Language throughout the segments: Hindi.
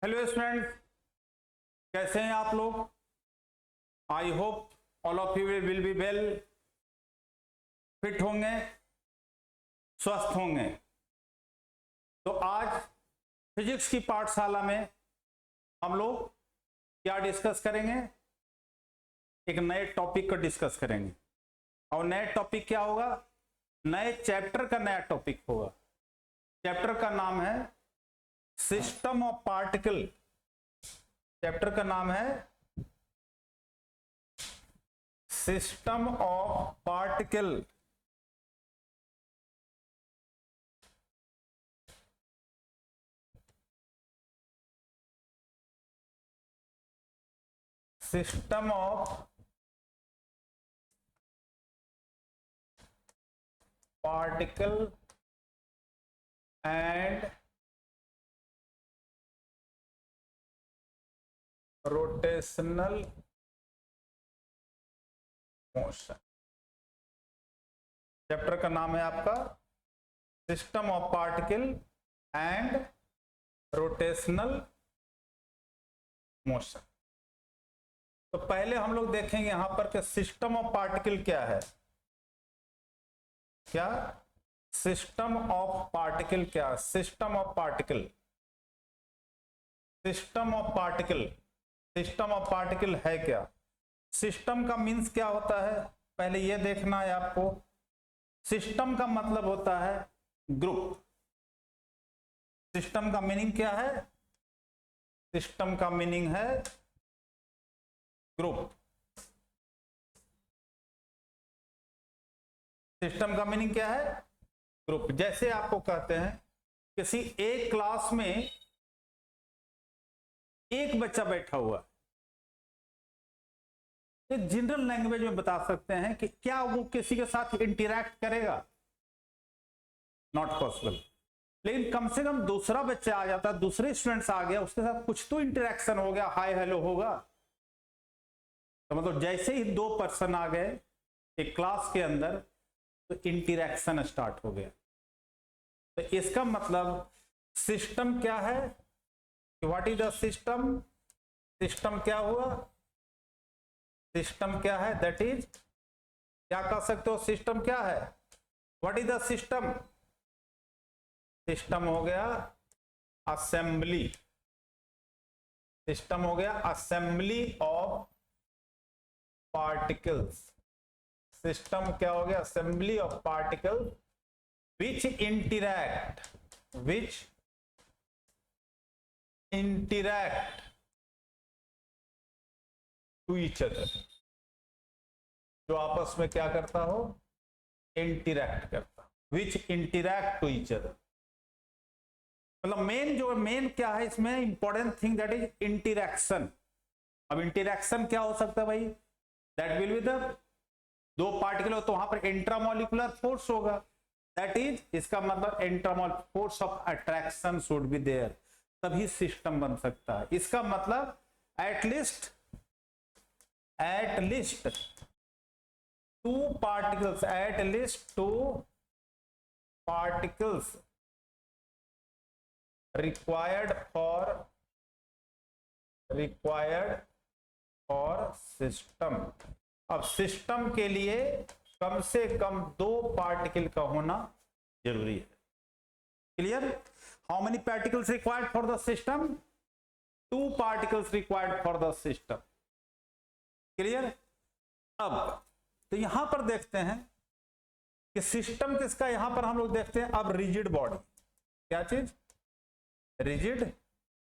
हेलो स्टूडेंट, कैसे हैं आप लोग। I hope all of you will be well, fit होंगे, स्वस्थ होंगे। तो आज फिजिक्स की पाठशाला में हम लोग क्या डिस्कस करेंगे, एक नए टॉपिक को डिस्कस करेंगे। और नए टॉपिक क्या होगा, नए चैप्टर का नया टॉपिक होगा। चैप्टर का नाम है सिस्टम ऑफ पार्टिकल। चैप्टर का नाम है system of particle. System of particle and rotational motion. Chapter का नाम है आपका system of particle and rotational motion. तो पहले हम लोग देखेंगे यहां पर कि सिस्टम ऑफ पार्टिकल क्या है। क्या सिस्टम ऑफ पार्टिकल, क्या system of particle, system of particle, system of particle है क्या। सिस्टम का मीन्स क्या होता है, पहले यह देखना है आपको। सिस्टम का मतलब होता है ग्रुप। सिस्टम का मीनिंग क्या है, सिस्टम का मीनिंग है ग्रुप। सिस्टम का मीनिंग क्या है, ग्रुप। जैसे आपको कहते हैं किसी एक क्लास में एक बच्चा बैठा हुआ, एक जनरल लैंग्वेज में बता सकते हैं कि क्या वो किसी के साथ इंटरैक्ट करेगा, नॉट पॉसिबल। लेकिन कम से कम दूसरा बच्चा आ जाता, दूसरे स्टूडेंट्स आ गया, उसके साथ कुछ तो इंटरेक्शन हो गया, हाय हेलो होगा। तो मतलब जैसे ही दो पर्सन आ गए एक क्लास के अंदर तो इंटरेक्शन स्टार्ट हो गया। तो इसका मतलब सिस्टम क्या है, what is the system. System क्या हुआ, सिस्टम क्या है, दैट इज, क्या कह सकते हो सिस्टम क्या है, what is the system. System हो गया असेंबली, सिस्टम हो गया असेंबली ऑफ पार्टिकल्स। सिस्टम क्या हो गया, assembly of particle which interact, which interact to each other, जो आपस में क्या करता हो, इंटरैक्ट करता, which interact to each other. मतलब मेन जो मेन क्या है इसमें important thing, that is interaction. अब इंटरैक्शन क्या हो सकता है भाई, दैट विल बी द, दो पार्टिकल हो तो वहां पर इंट्रामोलिकुलर फोर्स होगा, दैट इज, इसका मतलब intramolecular force of attraction should be there, तभी सिस्टम बन सकता है। इसका मतलब at least two particles, at least two particles required for system. अब सिस्टम के लिए कम से कम दो पार्टिकल का होना जरूरी है। Clear, how many particles required for the system, two particles required for the system. Clear. अब तो यहां पर देखते हैं कि सिस्टम किसका, यहां पर हम लोग देखते हैं अब रिजिड बॉडी, क्या चीज, rigid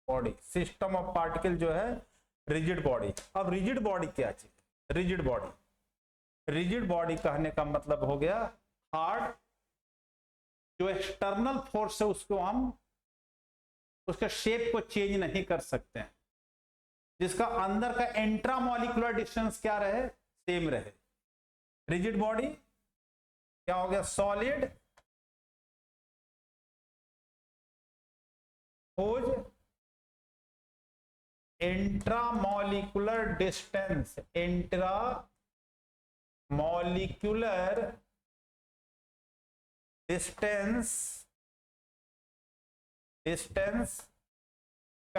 body. System of particle जो है रिजिड बॉडी। अब रिजिड बॉडी क्या चीज, रिजिड बॉडी, रिजिड बॉडी कहने का मतलब हो गया हार्ड, जो एक्सटर्नल फोर्स है उसको हम उसके शेप को चेंज नहीं कर सकते हैं, जिसका अंदर का इंट्रामोलिकुलर डिस्टेंस क्या रहे, सेम रहे। रिजिड बॉडी क्या हो गया, solid whose intramolecular distance, intramolecular distance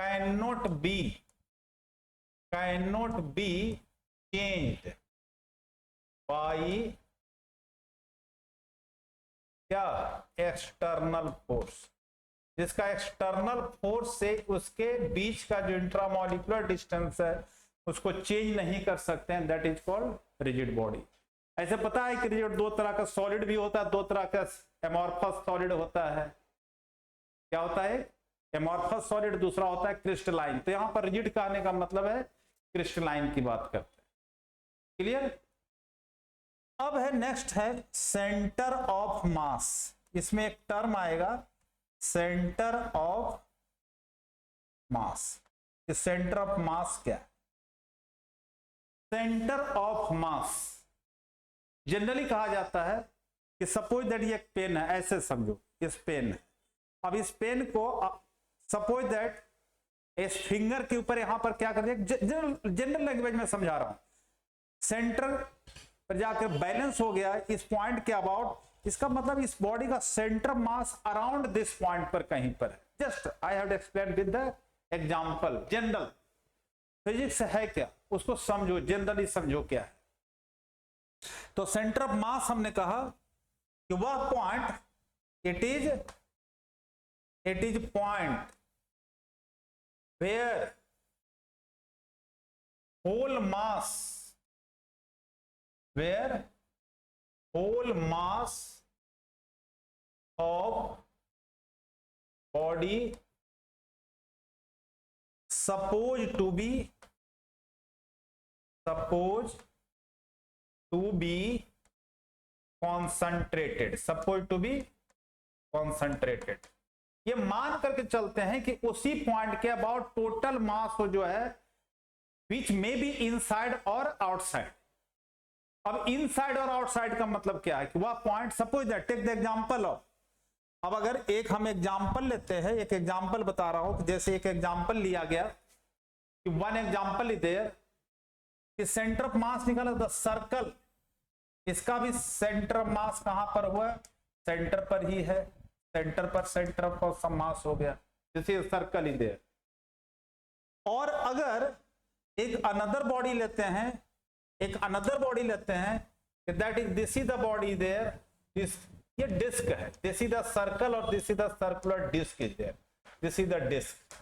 cannot be changed by क्या एक्सटर्नल फोर्स, जिसका एक्सटर्नल फोर्स से उसके बीच का जो इंट्रामॉलिक्यूलर डिस्टेंस है उसको चेंज नहीं कर सकते हैं, that is called rigid body. ऐसे पता है कि रिजिड दो तरह का सॉलिड भी होता है, दो तरह का एमॉर्फस सॉलिड होता है। क्या होता है? एमॉर्फस सॉलिड, दूसरा होता है क्रिस्टलाइन। तो यहां पर रिजिड कहने का मतलब है क्रिस्टलाइन की बात करते हैं। क्लियर? अब है नेक्स्ट है सेंटर ऑफ मास। इसमें एक टर्म आएगा centre of mass. Centre of मास क्या है? सेंटर ऑफ मास जनरली कहा जाता है कि सपोज दैट ये एक पेन है, ऐसे समझो इस पेन है। अब इस पेन को सपोज दैट इस फिंगर के ऊपर यहां पर क्या कर दिया, जनरल लैंग्वेज में समझा रहा हूं, सेंटर पर जाकर बैलेंस हो गया इस पॉइंट के अबाउट। इसका मतलब इस बॉडी का centre mass around this point पर कहीं पर है। Just I have explain with the example. General physics है क्या, उसको समझो, जनरली समझो क्या है। तो सेंटर ऑफ मास हमने कहा कि वह point it is point where whole mass of body supposed to be concentrated। ये मान करके चलते हैं कि उसी पॉइंट के अबाउट टोटल मास जो है विच मे बी इनसाइड और आउटसाइड। अब इनसाइड और आउटसाइड का मतलब क्या है कि वह point, suppose that take the example of, अब अगर एक हम एग्जांपल लेते हैं, एक एग्जांपल बता रहा हूं कि जैसे एक एग्जांपल लिया गया कि वन एग्जांपल इज देयर कि सेंटर ऑफ मास निकाला द सर्कल, इसका भी सेंटर ऑफ मास कहां पर हुआ? सेंटर पर ही है, सेंटर पर सेंटर ऑफ मास हो गया, जैसे सर्कल इज देयर। और अगर एक अनदर बॉडी लेते हैं, that is this is the body there, this ये डिस्क है, दिस इज द सर्कल और this is the circular disc is there, this is the disc.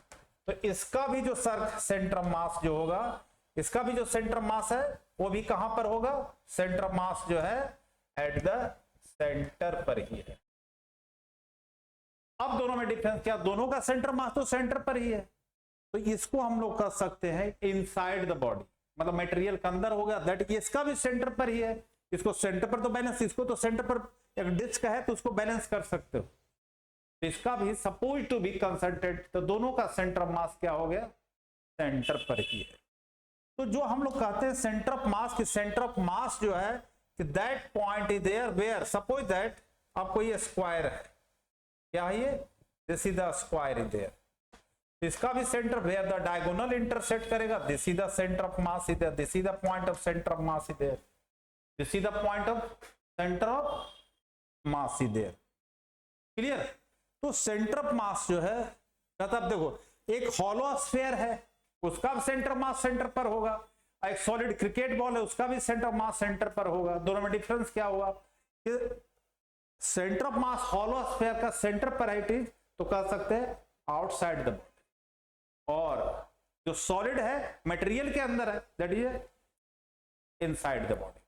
तो इसका भी जो सेंटर ऑफ मास जो होगा, इसका भी जो सेंटर ऑफ मास है वो भी कहां पर होगा? सेंटर ऑफ मास जो है एट द सेंटर पर ही है। अब दोनों में डिफरेंस क्या? दोनों का सेंटर मास तो सेंटर पर ही है, तो इसको हम लोग कह सकते हैं इनसाइड द बॉडी, मतलब मटेरियल के अंदर हो गया, दैट इसका भी सेंटर पर ही है। इसको सेंटर पर तो बैलेंस, इसको तो सेंटर पर एक डिस्क है तो उसको बैलेंस कर सकते हो, तो इसका भी सपोज टू बी कंसंट्रेटेड, तो दोनों का सेंटर ऑफ मास क्या हो गया? सेंटर पर ही है। तो जो हम लोग कहते हैं सेंटर ऑफ मास की, सेंटर ऑफ मास जो है कि that point is there where, suppose that आपको ये स्क्वायर है, क्या है ये? This is the square is there, इसका भी centre where the diagonal intersect करेगा, this is the centre of mass is there, this is the point of centre of mass is there, this is the point of centre of mass is there. Clear? तो सेंटर ऑफ मास जो है, मतलब देखो एक हॉलो स्फीयर है, उसका भी सेंटर ऑफ मास सेंटर पर होगा, एक सॉलिड क्रिकेट बॉल है, उसका भी सेंटर ऑफ मास सेंटर पर होगा। दोनों में डिफरेंस क्या हुआ कि centre of mass hollow sphere का सेंटर पर है, तो कह सकते हैं आउटसाइड द बॉडी, और जो सॉलिड है मटेरियल के अंदर है, that is inside the body.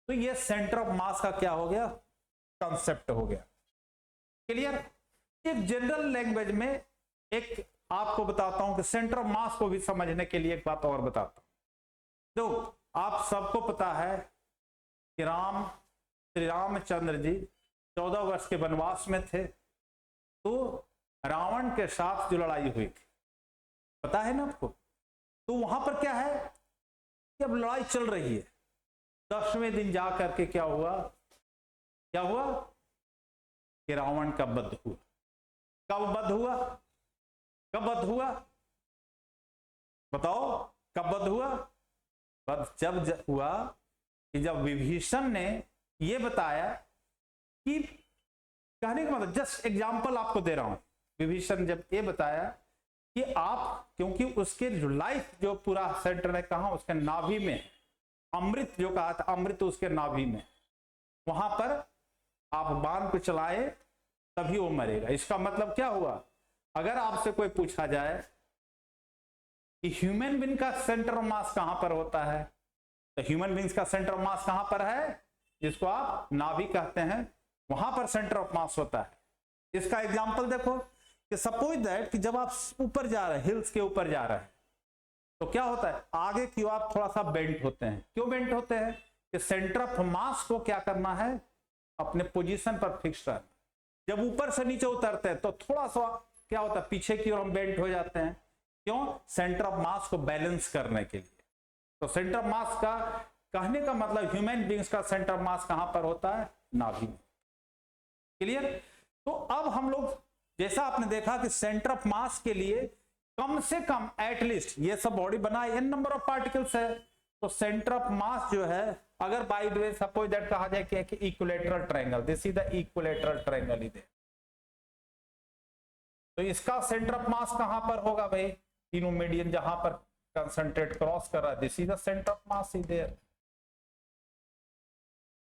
तो ये सेंटर ऑफ मास का क्या हो गया? कंसेप्ट हो गया। क्लियर? एक जनरल लैंग्वेज में एक आपको बताता हूं कि सेंटर ऑफ मास को भी समझने के लिए एक बात और बताता हूं। तो आप सबको पता है कि श्री रामचंद्र जी 14 वर्ष के वनवास में थे, तो रावण के साथ जो लड़ाई हुई थी, पता है ना आपको? तो वहां पर क्या है कि अब लड़ाई चल रही है, 10वें दिन जाकर के क्या हुआ कि रावण का वध हुआ। कब वध हुआ? बताओ कब वध हुआ? वध जब हुआ कि जब विभीषण ने ये बताया कि, कहने का मतलब जस्ट एग्जांपल आपको दे रहा हूं, विभीषण जब ये बताया कि आप, क्योंकि उसके जो लाइफ जो पूरा सेंटर है कहाँ, उसके नाभि में, अमृत जो कहा था, अमृत उसके नाभि में, वहां पर आप बांध को चलाए तभी वो मरेगा। इसका मतलब क्या हुआ, अगर आपसे कोई पूछा जाए कि ह्यूमन बीइंग का सेंटर ऑफ मास कहां पर होता है, तो ह्यूमन बीइंग्स का सेंटर ऑफ मास कहां पर है, जिसको आप नाभि कहते हैं, वहां पर सेंटर ऑफ मास होता है। इसका एग्जांपल देखो कि सपोज दैट कि जब आप ऊपर जा रहे हैं, हिल्स के ऊपर जा रहे हैं, तो क्या होता है, आगे की ओर आप थोड़ा सा बेंट होते हैं। क्यों बेंट होते हैं, कि सेंटर ऑफ मास को क्या करना है, अपने पोजीशन पर फिक्स रहना। जब ऊपर से नीचे उतरते हैं तो थोड़ा सा क्या होता है, पीछे की ओर हम बेंट हो जाते हैं। क्यों, सेंटर ऑफ मास को बैलेंस करने के लिए। तो सेंटर ऑफ मास का कहने का मतलब ह्यूमन बीइंग्स का सेंटर ऑफ मास कहां पर होता है, नाभि में। क्लियर। तो अब हम लोग, जैसा आपने देखा कि सेंटर ऑफ मास के लिए कम से कम एटलीस्ट, ये सब बॉडी बनाए n नंबर ऑफ पार्टिकल्स है, तो सेंटर ऑफ मास जो है, अगर by the way suppose that कहा जाए कि equilateral triangle, this is the equilateral triangle इधर, तो इसका सेंटर ऑफ मास कहां पर होगा भाई, तीनों मीडियन जहां पर कंसंट्रेट क्रॉस कर रहा है, this is the centre of mass is there.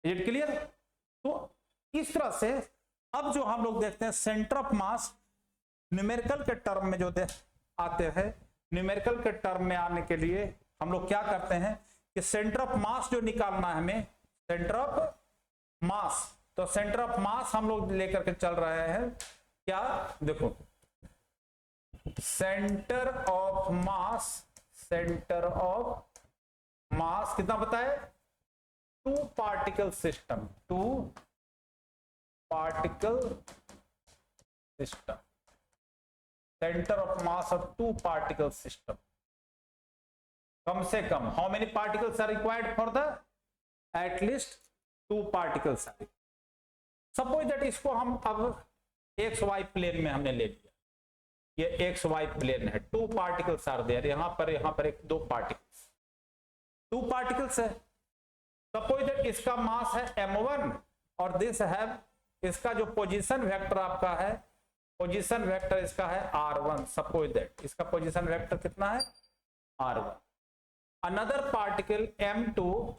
Is it clear. तो इस तरह से अब जो हम लोग देखते हैं सेंटर ऑफ मास न्यूमेरिकल के टर्म में जो आते हैं, न्यूमेरिकल के टर्म में आने के लिए हम लोग क्या करते हैं कि सेंटर ऑफ मास जो निकालना है हमें, सेंटर ऑफ मास, तो सेंटर ऑफ मास हम लोग लेकर के चल रहे हैं क्या, देखो centre of mass, centre of mass कितना बताए, 2 particle system, 2 particle system, centre of mass of 2 particle system. कम से कम how many particles are required for the, at least 2 particles are. Suppose that इसको हम अब XY प्लेन में हमने ले लिया, ये XY प्लेन है, 2 पार्टिकल्स आर देयर, यहां पर एक 2 पार्टिकल्स, 2 पार्टिकल्स है। सपोज दैट इसका मास है m1 और दिस है, इसका जो पोजीशन वेक्टर आपका है, पोजीशन वेक्टर इसका है r1, सपोज दैट इसका पोजीशन वेक्टर कितना है, r1। अनदर पार्टिकल m2,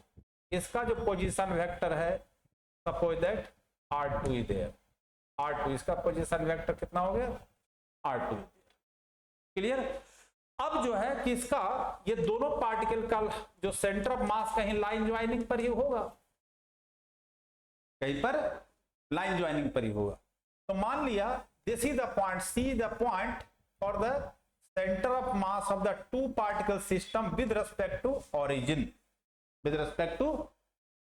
इसका जो पोजीशन वेक्टर है, suppose that r2 is there, r2 इसका पोजीशन वेक्टर कितना हो गया, r2। क्लियर। अब जो है कि इसका ये दोनों पार्टिकल का जो सेंटर ऑफ मास कहीं लाइन ज्वाइनिंग पर ही होगा, कहीं पर लाइन ज्वाइनिंग पर ही होगा। तो मान लिया this is the point, C the point for the centre of mass of the 2 particle system with respect to origin, with respect to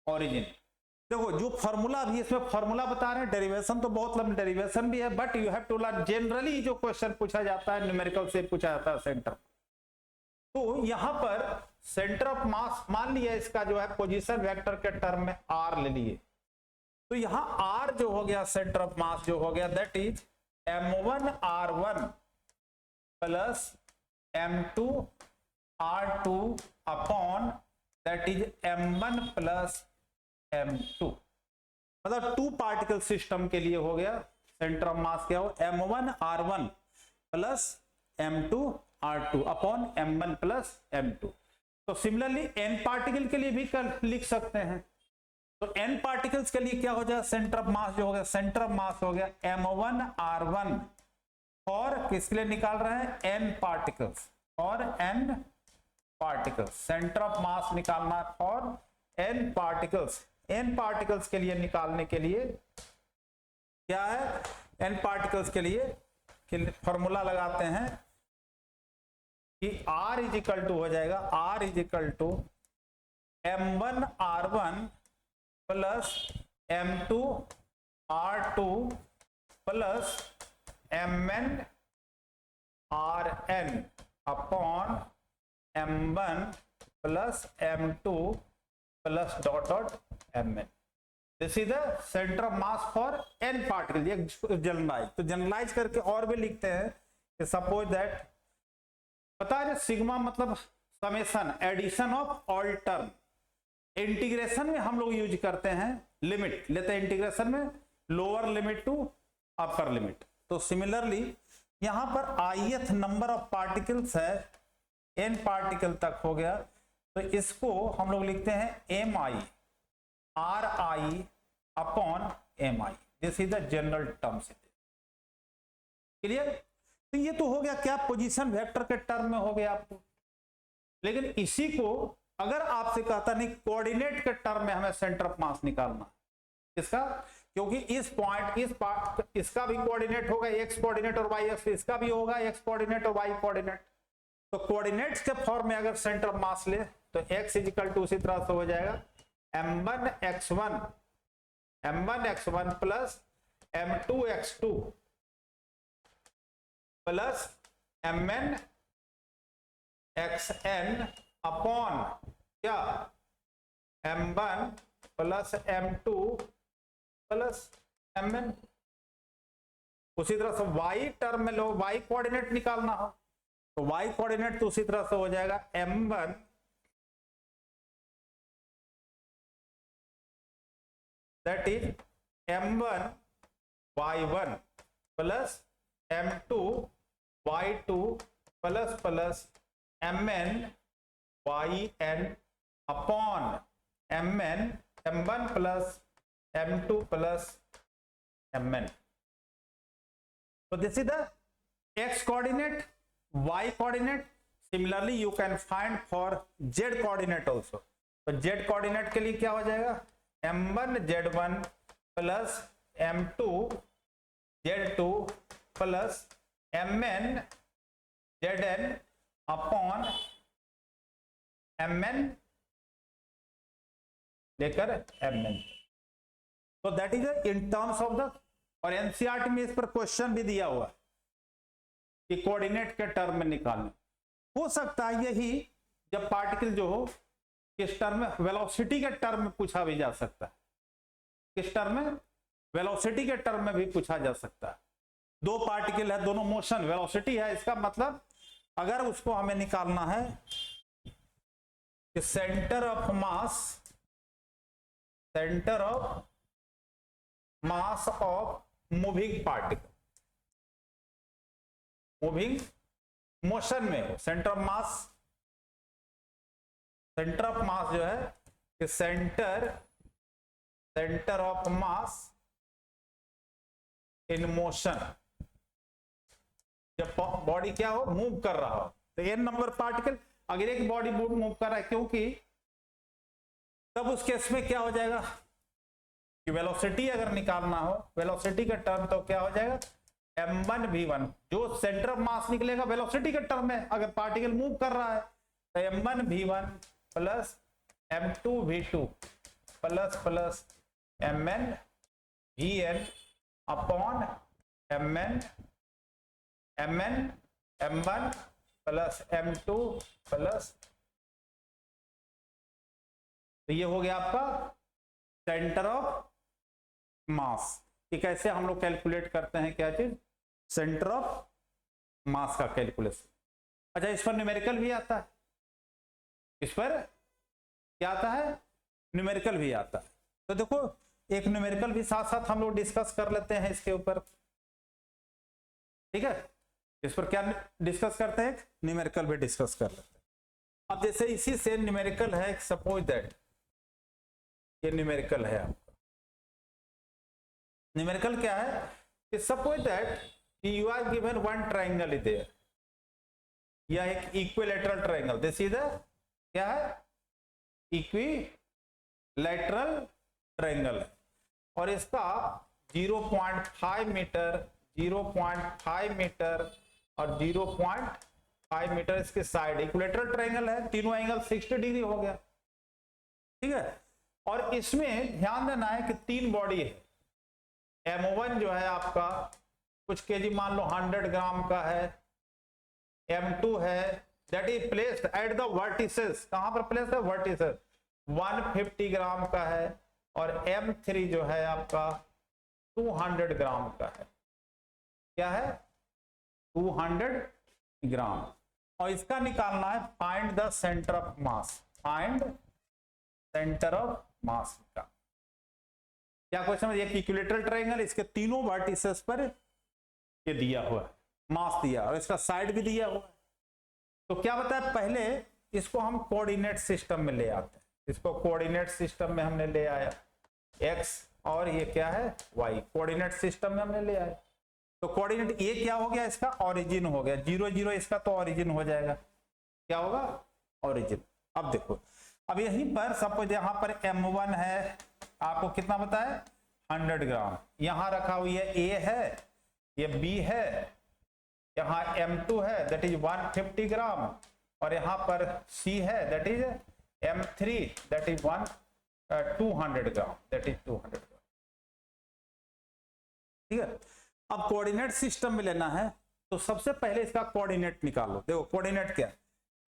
origin. देखो जो फॉर्मूला भी इसमें फॉर्मूला बता रहे हैं, डेरिवेशन तो बहुत लंबी डेरिवेशन भी है, but you have to learn. Generally जो क्वेश्चन पूछा जाता है न्यूमेरिकल से पूछा जाता है सेंटर, तो यहां पर सेंटर ऑफ मास मान लिया इसका जो है पोजीशन वेक्टर के टर्म में r ले लिए, तो यहां r जो हो गया सेंटर ऑफ मास जो हो गया, that is m1 r1 plus m2 r2 upon that is m1 plus m2। मतलब 2 पार्टिकल सिस्टम के लिए हो गया सेंटर ऑफ मास क्या हो, m1 r1 plus m2 r2 upon m1 plus m2। तो सिमिलरली n पार्टिकल के लिए भी लिख सकते हैं, तो n पार्टिकल्स के लिए क्या हो जाए, सेंटर ऑफ मास जो हो गया, सेंटर ऑफ मास हो गया m1 r1 और किसके लिए निकाल रहे हैं, n पार्टिकल्स, और n पार्टिकल्स, सेंटर ऑफ मास निकालना और n पार्टिकल्स, n पार्टिकल्स के लिए निकालने के लिए क्या है, n पार्टिकल्स के लिए फॉर्मूला लगाते हैं कि r इज इक्वल टू हो जाएगा, r is equal to m1 r1 plus m2 r2 plus mn rn upon m1 plus m2 plus dot dot mn। This is the centre of mass for n particle. ये जनरलाइज, तो जनरलाइज करके और भी लिखते हैं कि सपोज दैट, पता है सिग्मा मतलब summation, addition of all term. Integration में हम लोग यूज करते हैं लिमिट, लेते हैं इंटीग्रेशन में lower limit to upper limit. तो सिमिलरली यहां पर ith नंबर ऑफ पार्टिकल्स है, n पार्टिकल तक हो गया, तो इसको हम लोग लिखते हैं mi, ri upon mi। This is the general terms. Clear? तो ये तो हो गया क्या, पोजीशन वेक्टर के टर्म में हो गया आपको। लेकिन इसी को अगर आपसे कहता नहीं कोऑर्डिनेट के टर्म में हमें सेंटर ऑफ मास निकालना, इसका, क्योंकि इस पॉइंट इस पार्ट इसका भी कोऑर्डिनेट होगा एक्स कोऑर्डिनेट और वाई एक्स, इसका भी होगा एक्स कोऑर्डिनेट और वाई कोऑर्डिनेट। तो कोऑर्डिनेट्स के फॉर्म में अगर सेंटर ऑफ मास ले तो x इजिकल टू उसी तरह से हो जाएगा m1x1 plus m2x2 plus mn xn upon क्या m1 plus m2 plus mn। उसी तरह से y टर्म में लो, y कोऑर्डिनेट निकालना हो तो y कोऑर्डिनेट तो उसी तरह से हो जाएगा m1 that is m1 y1 plus m2 y2 plus plus mn yn upon mn m1 plus m2 plus mn। So this is the x coordinate, y coordinate. Similarly you can find for z coordinate also. तो z coordinate के लिए क्या हो जाएगा m1 z1 plus m2 z2 plus mn zn upon mn लेकर mn। तो that is in terms of the, और एनसीईआरटी में इस पर क्वेश्चन भी दिया हुआ कि कोऑर्डिनेट के टर्म में निकालने। हो सकता है यही जब पार्टिकल जो हो किस टर्म में, वेलोसिटी के टर्म में पूछा भी जा सकता है। किस टर्म में? वेलोसिटी के टर्म में भी पूछा जा सकता है। दो पार्टिकल है, दोनों मोशन वेलोसिटी है, इसका मतलब अगर उसको हमें निकालना है कि centre of mass of moving particle, moving motion में सेंटर ऑफ मास जो है कि centre of mass in motion, जब बॉडी क्या हो, मूव कर रहा हो, तो n नंबर पार्टिकल अगर एक बॉडी मूव कर रहा है, क्योंकि तब उस केस में क्या हो जाएगा कि वेलोसिटी अगर निकालना हो, वेलोसिटी का टर्म तो क्या हो जाएगा m1 v1, जो सेंटर ऑफ मास निकलेगा वेलोसिटी के टर्म में, अगर पार्टिकल मूव कर रहा है तो m1 v1 plus m2 v2 plus plus mn vn upon mn m1 plus m2 plus, तो ये हो गया आपका सेंटर ऑफ मास। कि कैसे हम लोग कैलकुलेट करते हैं क्या चीज, सेंटर ऑफ मास का कैलकुलेशन। अच्छा, इस पर न्यूमेरिकल भी आता है, इस पर क्या आता है, न्यूमेरिकल भी आता है। तो देखो एक न्यूमेरिकल भी साथ साथ हम लोग डिस्कस कर लेते हैं इसके ऊपर, ठीक है। इस पर क्या डिस्कस करते हैं, न्यूमेरिकल भी डिस्कस कर लेते हैं। अब जैसे इसी से न्यूमेरिकल है, सपोज दैट ये न्यूमेरिकल है आपका, न्यूमेरिकल क्या है कि suppose that you are given one triangle is there, या एक इक्विलैटरल ट्राइंगल, दिस इज क्या है, इक्विलैटरल ट्राइंगल, और इसका 0.5 मीटर 0.5 मीटर और 0.5 मीटर इसके साइड, इक्विलैटरल ट्राइंगल है, तीनों एंगल 60 डिग्री हो गया, ठीक है। और इसमें ध्यान देना है कि तीन बॉडी है, m1 जो है आपका कुछ केजी मान लो 100 ग्राम का है, m2 है that is placed at the vertices, कहां पर प्लेस्ड है, वर्टिसेस, 150 ग्राम का है, और m3 जो है आपका 200 ग्राम का है, क्या है 200 ग्राम, और इसका निकालना है find the centre of mass, find centre of मास का। क्या क्वेश्चन है, एक इक्विलैटरल ट्रायंगल, इसके तीनों वर्टिसेस पर ये दिया हुआ है, मास दिया और इसका साइड भी दिया हुआ है। तो क्या बताया, पहले इसको हम कोऑर्डिनेट सिस्टम में ले आते हैं। इसको कोऑर्डिनेट सिस्टम में हमने ले आया, एक्स और ये क्या है वाई, कोऑर्डिनेट सिस्टम में हमने ले आया। तो कोऑर्डिनेट ये क्या हो गया, इसका ओरिजिन हो गया, 0 0 इसका तो ओरिजिन हो जाएगा, क्या होगा ओरिजिन। अब देखो, अब यहीं पर सपोज यहाँ पर m1 है, आपको कितना बताया 100 ग्राम, यहाँ रखा हुई है a है, ये b है, यहाँ m2 है दैट इज 150 ग्राम, और यहाँ पर c है that is m3 that is 200 gram, that is 200 ग्राम। ठीक है, अब कोऑर्डिनेट सिस्टम में लेना है तो सबसे पहले इसका कोऑर्डिनेट निकालो। देखो कोऑर्डिनेट क्या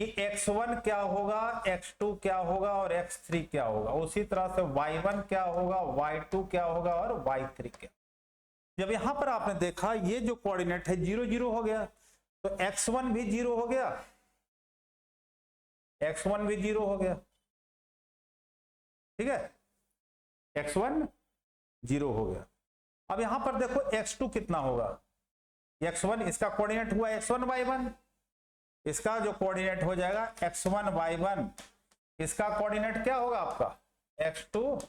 कि x1 क्या होगा, x2 क्या होगा और x3 क्या होगा, उसी तरह से y1 क्या होगा, y2 क्या होगा और y3 क्या। जब यहां पर आपने देखा ये जो कोऑर्डिनेट है 0 0 हो गया, तो x1 भी 0 हो गया, x1 भी 0 हो गया, ठीक है, x1 0 हो गया। अब यहां पर देखो x2 कितना होगा, x1 इसका कोऑर्डिनेट हुआ x1 y1, इसका जो कोऑर्डिनेट हो जाएगा x1 y1, इसका कोऑर्डिनेट क्या होगा आपका x2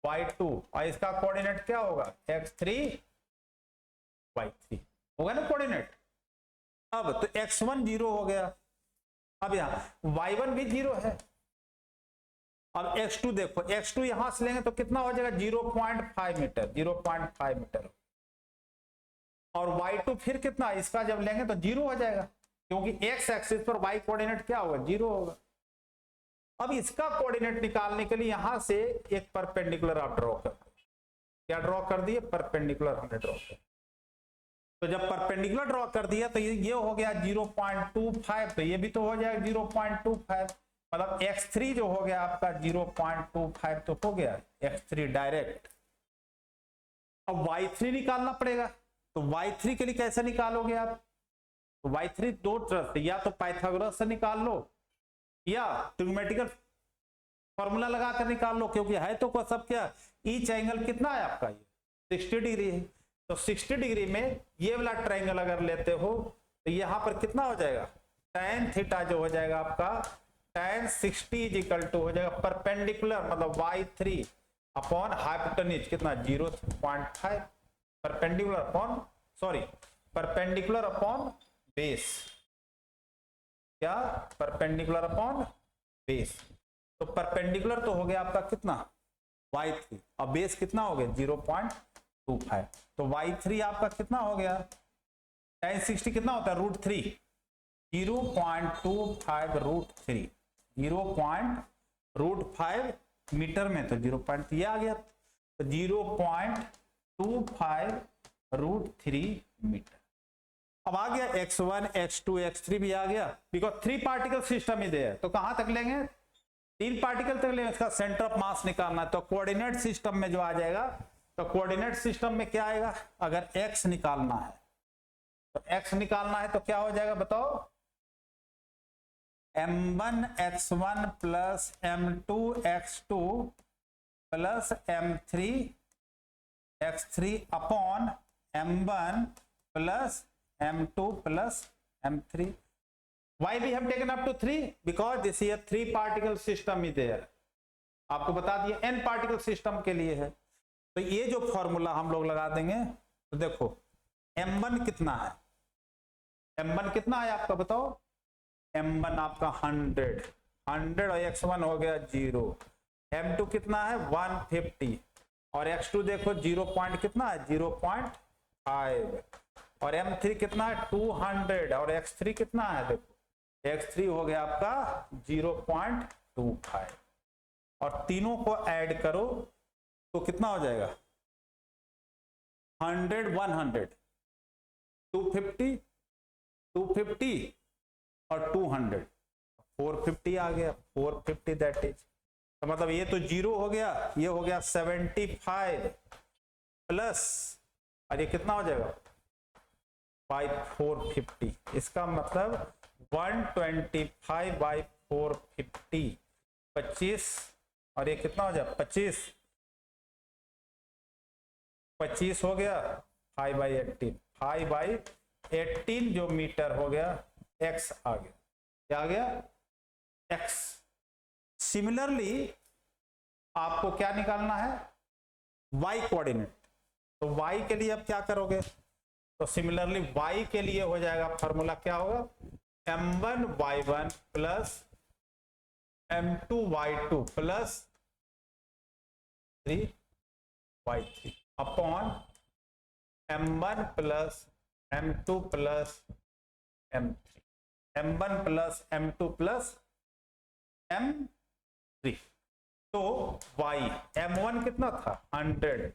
y2, और इसका कोऑर्डिनेट क्या होगा x3 y3 होगा ना कोऑर्डिनेट। अब तो x1 0 हो गया, अब यहां y1 भी 0 है। अब x2 देखो, x2 यहां से लेंगे तो कितना हो जाएगा 0.5 मीटर, 0.5 मीटर, और y2 फिर कितना, इसका जब लेंगे तो 0 हो जाएगा, क्योंकि x एक्सिस पर y कोऑर्डिनेट क्या होगा 0 होगा। अब इसका कोऑर्डिनेट निकालने के लिए यहां से एक परपेंडिकुलर आप ड्रॉ कर दो, क्या ड्रॉ कर दिए, परपेंडिकुलर हमने ड्रॉ कर। तो जब परपेंडिकुलर ड्रॉ कर दिया तो ये हो गया 0.25, तो ये भी तो हो जाएगा 0.25, मतलब x3 जो हो गया आपका 0.25 तो हो गया x3 डायरेक्ट। अब y3 निकालना पड़ेगा, तो y3 के लिए कैसे निकालोगे आप, तो y3 दो तरह से, या तो पाइथागोरस से निकाल लो या ट्रिग्नोमेट्रिकल फॉर्मूला लगाकर निकाल लो, क्योंकि है तो सब क्या, ईच एंगल कितना है आपका ये 60 डिग्री है, तो 60 डिग्री में ये वाला ट्रायंगल अगर लेते हो तो यहां पर कितना हो जाएगा tan थीटा जो हो जाएगा आपका tan 60 इज इक्वल टू हो जाएगा परपेंडिकुलर, मतलब y3 अपॉन हाइपोटेन्यूज कितना 0.5, perpendicular upon sorry perpendicular upon base, क्या परपेंडिकुलर अपॉन बेस। तो परपेंडिकुलर तो हो गया आपका कितना y3 और बेस कितना हो गया 0.25, तो y3 आपका कितना हो गया tan 60 कितना होता है √3, 0.25 √3, 0.5 मीटर में तो 0. ये आ गया, तो 0.25 √3 मीटर। अब आ गया x1 x2 x3 भी आ गया, बिकॉज 3 पार्टिकल सिस्टम ही है, तो कहां तक लेंगे 3 पार्टिकल तक लेंगे, इसका सेंटर ऑफ मास निकालना है। तो कोऑर्डिनेट सिस्टम में जो आ जाएगा, तो कोऑर्डिनेट सिस्टम में क्या आएगा, अगर x निकालना है तो x निकालना है तो क्या हो जाएगा बताओ, m1 x1 plus m2 x2 plus m3 x3 upon m1 plus m2 plus m3। Why we have taken up to 3? Because this is a 3 particle system is there. आपको बता दिया n पार्टिकल सिस्टम के लिए है, तो ये जो फॉर्मूला हम लोग लगा देंगे, तो देखो m1 कितना है, m1 कितना है आपका बताओ, m1 आपका 100 और x1 हो गया 0, m2 कितना है 150 और x2 देखो 0 पॉइंट कितना है 0.5 और m3 कितना है 200 और x3 कितना है देखो x3 हो गया आपका 0.25 और तीनों को ऐड करो तो कितना हो जाएगा 100 100 250 250 और 200 450 आ गया 450 दैट इज, तो मतलब ये तो 0 हो गया, ये हो गया 75 प्लस और ये कितना हो जाएगा 450, इसका मतलब 125 बाई 450 25 और ये कितना हो जाए 25 हो गया 5/18 5/18 18 जो मीटर हो गया x आ गया, क्या आ गया x। सिमिलरली आपको क्या निकालना है y कोऑर्डिनेट, तो y के लिए अब क्या करोगे, तो सिमिलरली y के लिए हो जाएगा फॉर्मूला क्या होगा m1y1 plus m2y2 plus 3y3 upon m1 plus m2 plus m3, m1 plus m2 plus m3। तो y m1 कितना था 100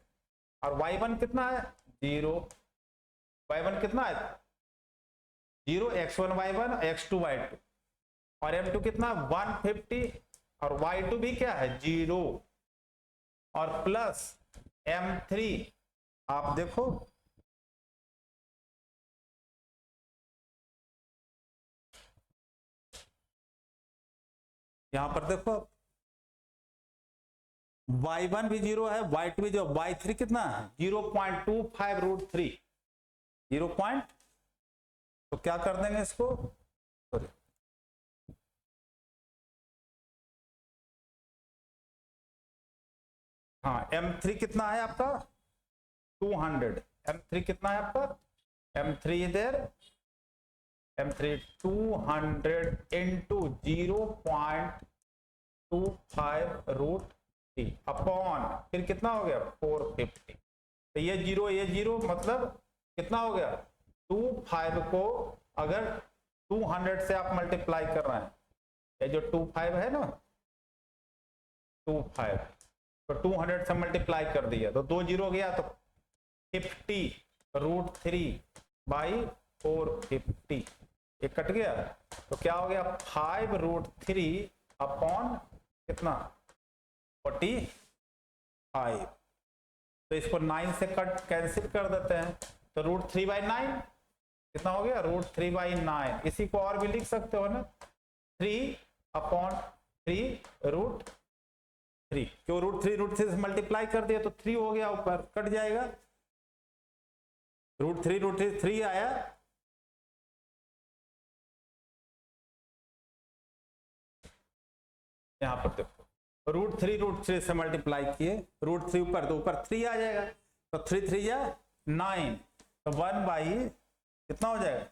और y1 कितना है 0, y1 कितना है 0, x1 y1 x2 y2 और m2 कितना 150 और y2 भी क्या है 0 और प्लस m3। आप देखो यहां पर देखो y1 भी 0 है, y2 भी 0, y3 कितना है 0.25 रूट 3 0 पॉइंट, तो क्या कर देंगे इसको, हाँ m3 कितना है आपका 200, m3 कितना है आपका m3 इधर m3 200 इंटू 0.25 रूट 3 अपॉन फिर कितना हो गया 450, तो ये जीरो मतलब कितना हो गया 25 को अगर 200 से आप मल्टीप्लाई कर रहे हैं, ये जो 25 है ना 25 तो 200 से मल्टीप्लाई कर दिया तो 2 जीरो गया तो 50 रूट 3 बाई 450, ये कट गया तो क्या हो गया 5 रूट 3 अपॉन कितना 45, तो इसको 9 से कट कैंसिल कर देते हैं तो रूट 3 बाई 9 कितना हो गया रूट 3 बाई 9। इसी को और भी लिख सकते हो ना 3 अपॉन 3 रूट 3, क्यों रूट 3 से मल्टीप्लाई कर दिया तो 3 हो गया ऊपर कट जाएगा, रूट 3 आया यहां पर देखो रूट 3 से मल्टीप्लाई किए रूट 3 ऊपर तो ऊपर 3 आ जाएगा तो 3 3 या 9 तो 1 बाई कितना हो जाएगा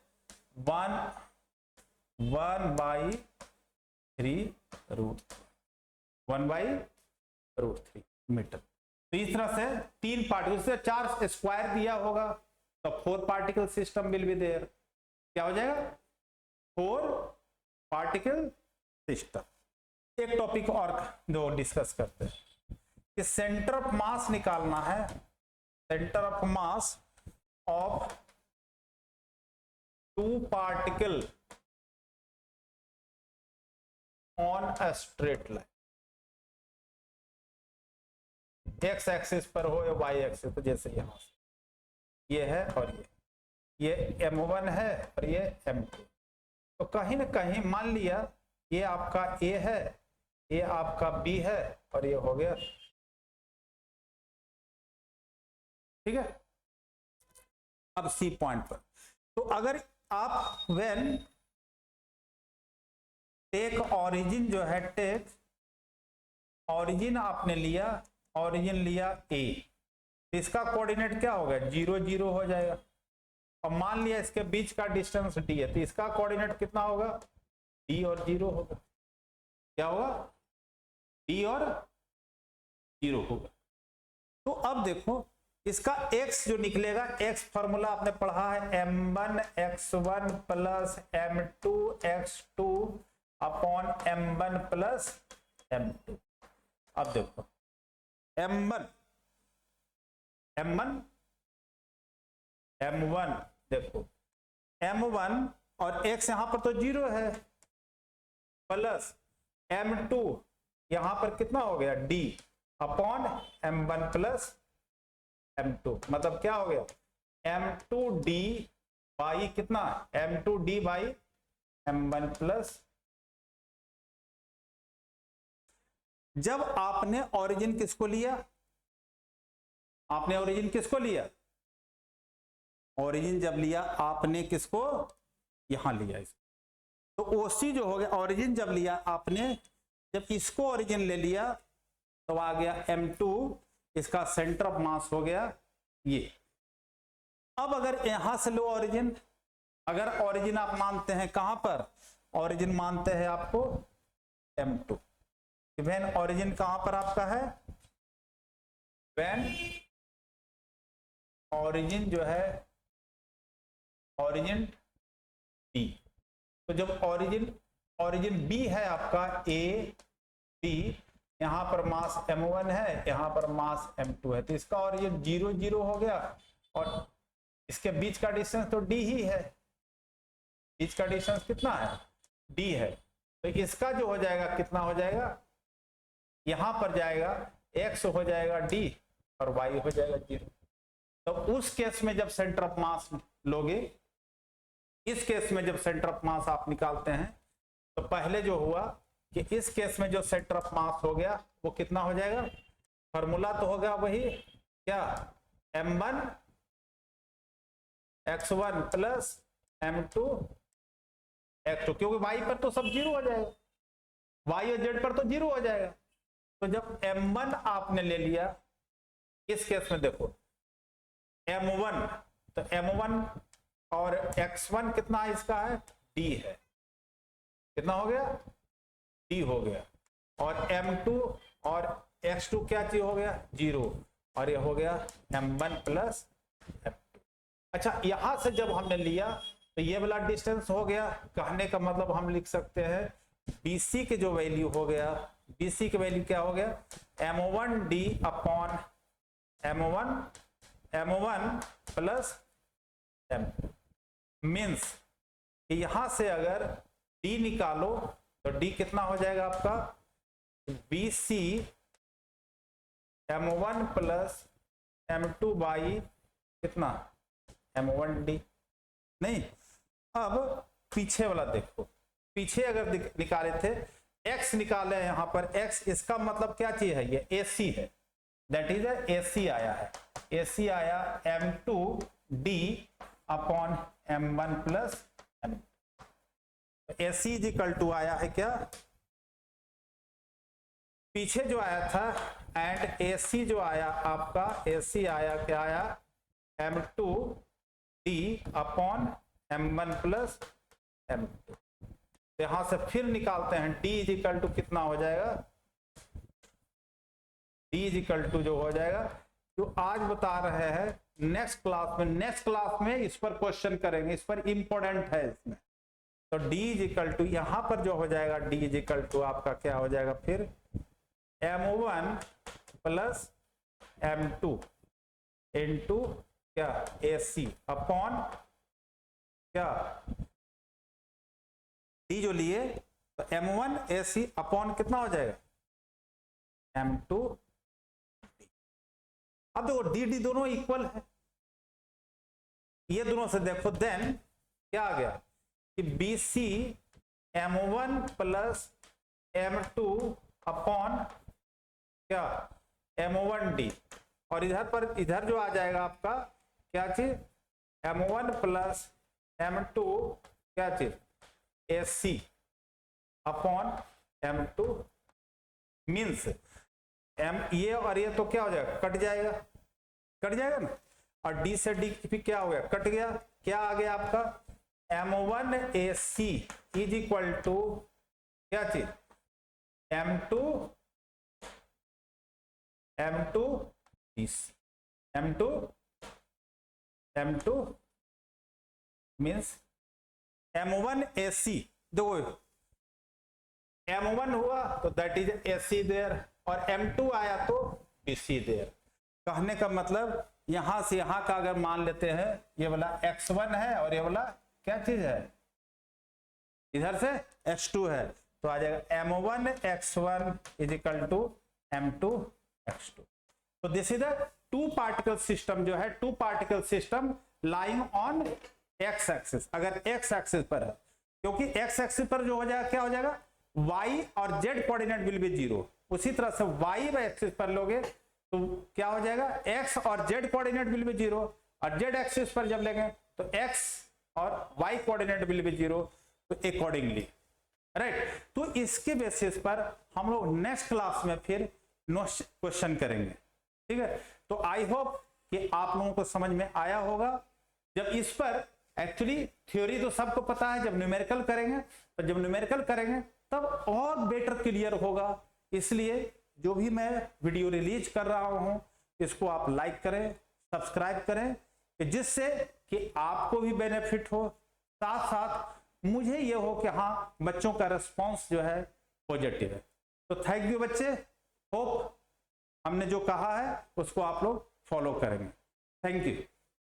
1 by 3 root 1 by root 3 metre. तो इस तरह से 3 पार्टिकल से 4 स्क्वायर दिया होगा तो 4 particle system will be there, क्या हो जाएगा 4 पार्टिकल सिस्टम। एक टॉपिक और जो डिस्कस करते हैं कि सेंटर ऑफ मास निकालना है, centre of mass of 2 particle on a straight line, x axis पर हो या वाई एक्सिस, तो जैसे यहां से ये है और ये m1 है और ये m2, तो कहीं ना कहीं मान लिया ये आपका a है ये आपका b है और ये हो गया, ठीक है। अब सी पॉइंट पर तो अगर आप व्हेन टेक ऑरिजिन जो है टेक ऑरिजिन आपने लिया, ऑरिजिन लिया ए, इसका कोऑर्डिनेट क्या होगा 0 0 हो जाएगा और मान लिया इसके बीच का डिस्टेंस डी है तो इसका कोऑर्डिनेट कितना होगा डी और 0 होगा, क्या होगा डी और 0 होगा। तो अब देखो इसका x जो निकलेगा x फॉर्मूला आपने पढ़ा है m1 x1 plus m2 x2 upon m1 plus m2। अब देखो m1 देखो m1 और x यहां पर तो 0 है प्लस m2 यहां पर कितना हो गया d upon m1 plus m2, मतलब क्या हो गया m2d बाई कितना m2d बाई m1 प्लस। जब आपने ओरिजिन किसको लिया, आपने ओरिजिन किसको लिया ओरिजिन जब लिया आपने किसको, यहां लिया इसको, तो ओसी जो हो गया, ओरिजिन जब लिया आपने, जब इसको ओरिजिन ले लिया तो आ गया M2, इसका सेंटर ऑफ मास हो गया ये। अब अगर यहां से लो ओरिजिन, अगर ओरिजिन आप मानते हैं कहां पर, ओरिजिन मानते हैं आपको M2, व्हेन ओरिजिन कहां पर आपका है, व्हेन ओरिजिन जो है, ओरिजिन B, तो जब ओरिजिन B है आपका A B, यहां पर मास M1 है, यहां पर मास M2 है, तो इसका ओरिजिन 0 0 हो गया, और इसके बीच का डिस्टेंस तो D ही है, बीच का डिस्टेंस कितना है, D है, तो इसका जो हो जाएगा कितना हो जाएगा, यहां पर जाएगा X हो जाएगा D और Y हो जाएगा 0। तो उस केस में जब सेंटर ऑफ मास लोगे, इस केस में जब सेंटर ऑफ मास आप निकालते हैं, तो पहले जो हुआ कि इस केस में जो सेंटर ऑफ मास हो गया वो कितना हो जाएगा, फॉर्मूला तो होगा वही क्या, M1 x1 plus M2 x2, क्योंकि y पर तो सब 0 हो जाएगा, y और z पर तो 0 हो जाएगा। तो जब M1 आपने ले लिया, इस केस में देखो M1, तो M1 और x1 कितना इसका है, D है, कितना हो गया, D हो गया, और M2 और x2 क्या चीज हो गया, 0, और ये हो गया M1 प्लस M2। अच्छा, यहां से जब हमने लिया तो ये वाला डिस्टेंस हो गया, कहने का मतलब हम लिख सकते हैं BC के जो वैल्यू हो गया, BC की वैल्यू क्या हो गया, M1D upon M1 plus M2, means कि यहां से अगर D निकालो तो D कितना हो जाएगा आपका, BC M1 plus M2 by कितना, M1D। नहीं, अब पीछे वाला देखो, पीछे अगर निकाले थे X निकाले, यहां पर X, इसका मतलब क्या चीज है, ये AC है, दैट इज AC आया है, AC आया M2D upon M1 plus M2, AC is equal to आया है क्या, पीछे जो आया था, एंड AC जो आया आपका, AC आया क्या आया, M2D upon M1 plus M2। यहां से फिर निकालते हैं, D इज इक्वल टू कितना हो जाएगा, D इज इक्वल टू जो हो जाएगा, जो आज बता रहे हैं नेक्स्ट क्लास में इस पर क्वेश्चन करेंगे, इस पर इंपॉर्टेंट है इसमें। तो D इज इक्वल टू यहां पर जो हो जाएगा, D इज इक्वल टू आपका क्या हो जाएगा, फिर M1 प्लस M2 इंटू क्या, AC अपॉन क्या, D जो लिए तो M1 AC अपॉन कितना हो जाएगा, M2। अब देखो D दोनों इक्वल है, ये दोनों से देखो, देन क्या आ गया कि BC M1 plus M2 upon क्या, M1D, और इधर जो आ जाएगा आपका क्या चीज, M1 प्लस M2 क्या चीज, AC अपॉन M2, मीन्स ये और ये तो क्या हो जाएगा, कट जाएगा ना, और D से D भी क्या हो गया, कट गया, क्या आ गया आपका, M1 AC is equal to क्या चीज, M2 DC, M2 means M1 AC, देखो M1 हुआ तो दैट इज AC देयर, और M2 आया तो BC देयर। कहने का मतलब यहां से यहां का अगर मान लेते हैं, ये वाला X1 है और ये वाला क्या चीज है, इधर से X2 है, तो आ जाएगा M1 X1 is equal to M2 X2। तो this is the two particle system, जो है two particle system lying on X axis, अगर X एक्सिस पर है, क्योंकि X एक्सिस पर जो हो जाएगा क्या हो जाएगा, Y और Z कोऑर्डिनेट विल बी 0, उसी तरह से Y एक्सिस पर लोगे तो क्या हो जाएगा, X और Z कोऑर्डिनेट विल बी 0, और जेड एक्सिस पर जब लेंगे तो एक्स और वाई कोऑर्डिनेट विल बी 0, तो अकॉर्डिंगली, राइट। तो इसके बेसिस पर हम लोग नेक्स्ट क्लास में फिर क्वेश्चन करेंगे, ठीक है। तो आई होप कि आप लोगों को समझ में आया होगा। जब इस पर एक्चुअली थ्योरी तो सबको पता है, जब न्यूमेरिकल करेंगे तो जब न्यूमेरिकल करेंगे तब और बेटर क्लियर होगा। इसलिए जो भी मैं वीडियो रिलीज कर रहा हूं इसको आप लाइक करें, सब्सक्राइब करें, जिससे कि आपको भी बेनिफिट हो, साथ साथ मुझे ये हो कि हाँ बच्चों का रिस्पांस जो है पॉजिटिव है। तो थैंक यू बच्चे, होप हमने जो कहा है उसको आप लोग फॉलो करेंगे। Thank you.